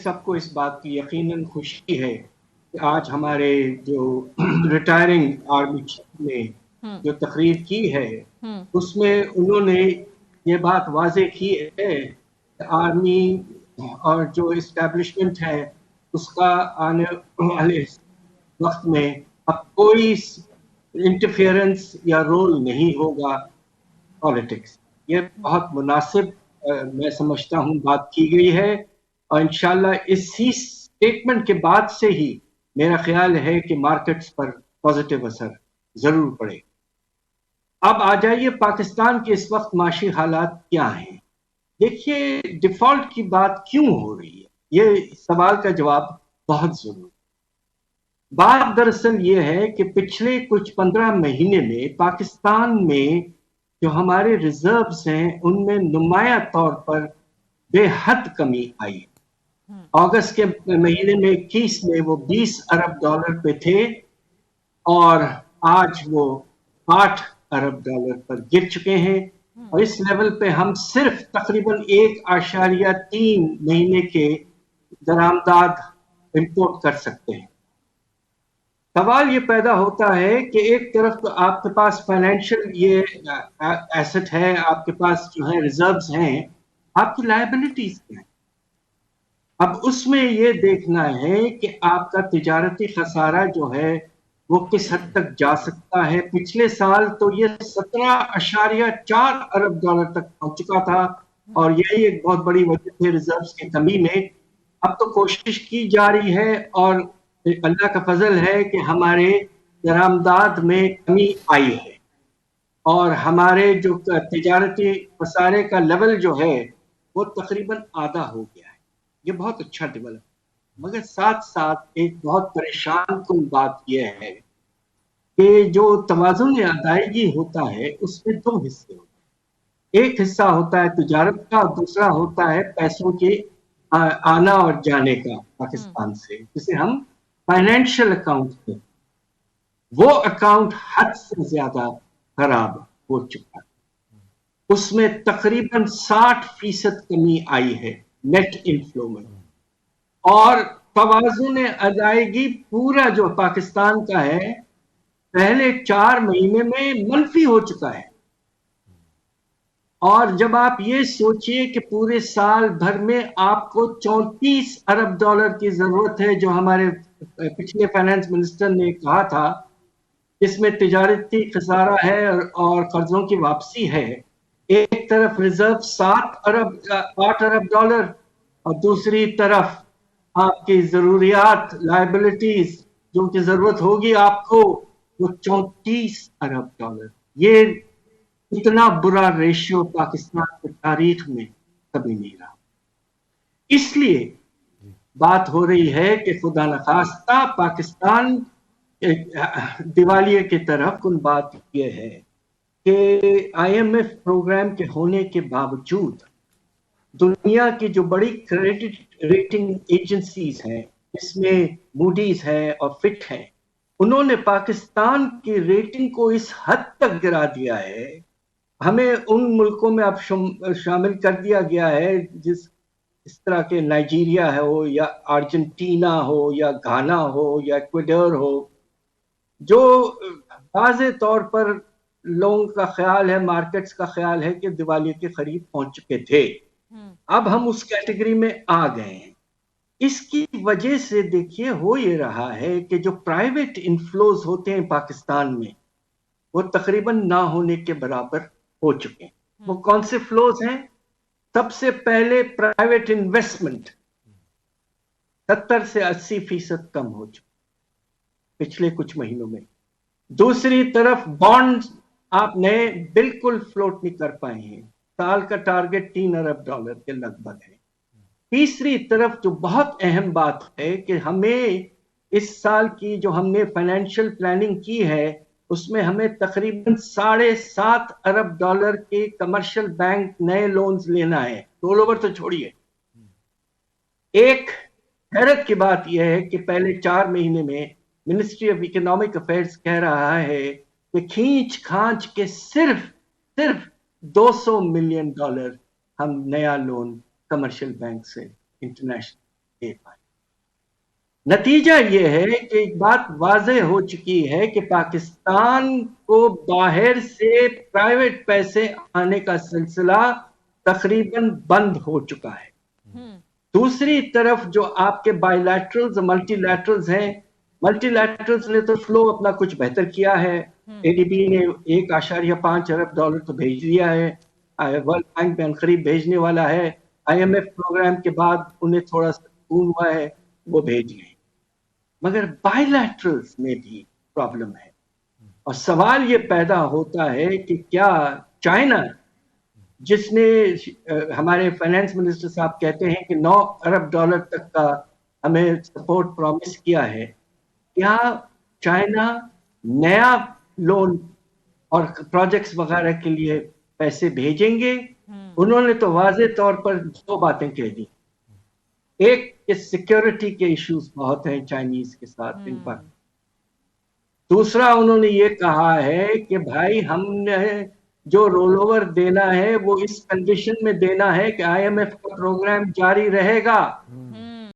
सबको इस बात की यकीनन खुशी है कि आज हमारे जो रिटायरिंग आर्मी चीफ ने जो तकरीर की है उसमें उन्होंने ये बात वाजे की है कि आर्मी और जो इस्टेब्लिशमेंट है उसका आने वाले वक्त में अब कोई इंटरफेरेंस या रोल नहीं होगा पॉलिटिक्स। ये बहुत मुनासिब मैं समझता हूँ बात की गई है और इंशाल्लाह इसी स्टेटमेंट के बाद से ही मेरा ख्याल है कि मार्केट्स पर पॉजिटिव असर जरूर पड़े। अब आ जाइए पाकिस्तान के इस वक्त माशी हालात क्या हैं। देखिए डिफॉल्ट की बात क्यों हो रही है, ये सवाल का जवाब बहुत जरूरी। बात दरअसल ये है कि पिछले कुछ 15 महीने में पाकिस्तान में जो हमारे रिजर्व्स हैं उनमें नुमाया तौर पर बेहद कमी आई। अगस्त के महीने में 21 में वो 20 अरब डॉलर पे थे और आज वो 8 अरब डॉलर पर गिर चुके हैं और इस लेवल पे हम सिर्फ तकरीबन 1.3 महीने के दरामदाद इंपोर्ट कर सकते हैं। सवाल ये पैदा होता है कि एक तरफ तो आपके पास फाइनेंशियल ये एसेट है, आपके पास जो है रिजर्व्स हैं, आपकी लायबिलिटीज क्या है। अब उसमें ये देखना है कि आपका तिजारती खसारा जो है वो किस हद तक जा सकता है। पिछले साल तो ये 17.4 अरब डॉलर तक पहुंच चुका था और यही एक बहुत बड़ी वजह थी रिजर्व्स की कमी में। अब तो कोशिश की जा रही है और अल्लाह का फजल है कि हमारे दरामदाद में कमी आई है और हमारे जो तिजारती खसारे का लेवल जो है वो तकरीबन आधा हो गया है। ये बहुत अच्छा डेवलप, मगर साथ साथ एक बहुत परेशान कुन बात यह है कि जो तवाज़ुन अदायगी होता है उसमें दो हिस्से होते हैं। एक हिस्सा होता है तिजारत का और दूसरा होता है पैसों के आना और जाने का पाकिस्तान से, जिसे हम फाइनेंशियल अकाउंट पे। वो अकाउंट हद से ज्यादा खराब हो चुका है, उसमें तकरीबन 60% कमी आई है नेट इनफ्लो में और तवाज़ुन अदायगी पूरा जो पाकिस्तान का है पहले 4 महीने में मनफी हो चुका है। और जब आप ये सोचिए कि पूरे साल भर में आपको 34 अरब डॉलर की जरूरत है, जो हमारे पिछले फाइनेंस मिनिस्टर ने कहा था, जिसमें तिजारती खसारा है और कर्जों की वापसी है। एक तरफ रिजर्व 8 अरब डॉलर और दूसरी तरफ आपकी जरूरियात लायबिलिटीज जो की जरूरत होगी आपको वो 34 अरब डॉलर। ये इतना बुरा रेशियो पाकिस्तान की तारीख में कभी नहीं रहा। इसलिए बात हो रही है कि खुदा न खास्ता पाकिस्तान दिवालिये की तरफ। कुल बात यह है कि IMF प्रोग्राम के होने के बावजूद दुनिया की जो बड़ी क्रेडिट रेटिंग एजेंसीज हैं, इसमें मूडीज है और फिच है, उन्होंने पाकिस्तान की रेटिंग को इस हद तक गिरा दिया है, हमें उन मुल्कों में अब शामिल कर दिया गया है जिस तरह के नाइजीरिया हो या अर्जेंटीना हो या घाना हो या इक्वाडोर हो, जो वाज़े तौर पर लोगों का ख्याल है, मार्केट्स का ख्याल है कि दिवालिये के करीब पहुंच चुके थे। अब हम उस कैटेगरी में आ गए हैं। इसकी वजह से देखिए हो ये रहा है कि जो प्राइवेट इनफ्लोज होते हैं पाकिस्तान में वो तकरीबन ना होने के बराबर हो चुके हैं। वो कौन से फ्लोज हैं? सबसे पहले प्राइवेट इन्वेस्टमेंट 70 से 80% कम हो चुका पिछले कुछ महीनों में। दूसरी तरफ बॉन्ड आप नए बिल्कुल फ्लोट नहीं कर पाए हैं, साल का टारगेट 3 अरब डॉलर के लगभग है। तीसरी तरफ जो बहुत अहम बात है कि हमें इस साल की जो हमने फाइनेंशियल प्लानिंग की है उसमें हमें तकरीबन 7.5 अरब डॉलर के कमर्शियल बैंक नए लोन्स लेना है। रोल ओवर तो छोड़िए। एक हैरत की बात यह है कि पहले 4 महीने में मिनिस्ट्री ऑफ इकोनॉमिक अफेयर्स कह रहा है कि खींच खांच के सिर्फ 200 मिलियन डॉलर हम नया लोन कमर्शियल बैंक से इंटरनेशनल दे पाए। नतीजा ये है कि एक बात वाज़ेह हो चुकी है कि पाकिस्तान को बाहर से प्राइवेट पैसे आने का सिलसिला तकरीबन बंद हो चुका है। दूसरी तरफ जो आपके बायलैटरल्स मल्टीलैटरल्स हैं, मल्टीलैटरल्स ने तो फ्लो अपना कुछ बेहतर किया है। एडीबी ने $1.5 अरब तो भेज दिया है, वर्ल्ड बैंक में अनकरीब भेजने वाला है, IMF प्रोग्राम के बाद उन्हें थोड़ा सा सुकून हुआ है, वो भेज गए। मगर बायलैटरल्स में भी प्रॉब्लम है, और सवाल ये पैदा होता है कि क्या चाइना, जिसने हमारे फाइनेंस मिनिस्टर साहब कहते हैं कि $9 अरब तक का हमें सपोर्ट प्रॉमिस किया है, क्या चाइना नया लोन और प्रोजेक्ट्स वगैरह के लिए पैसे भेजेंगे? उन्होंने तो वाज़े तौर पर दो बातें कह दी। एक कि सिक्योरिटी के इश्यूज बहुत हैं चाइनीज के साथ इन पर। दूसरा उन्होंने ये कहा है कि भाई हमने जो रोल ओवर देना है वो इस कंडीशन में देना है कि IMF का प्रोग्राम जारी रहेगा,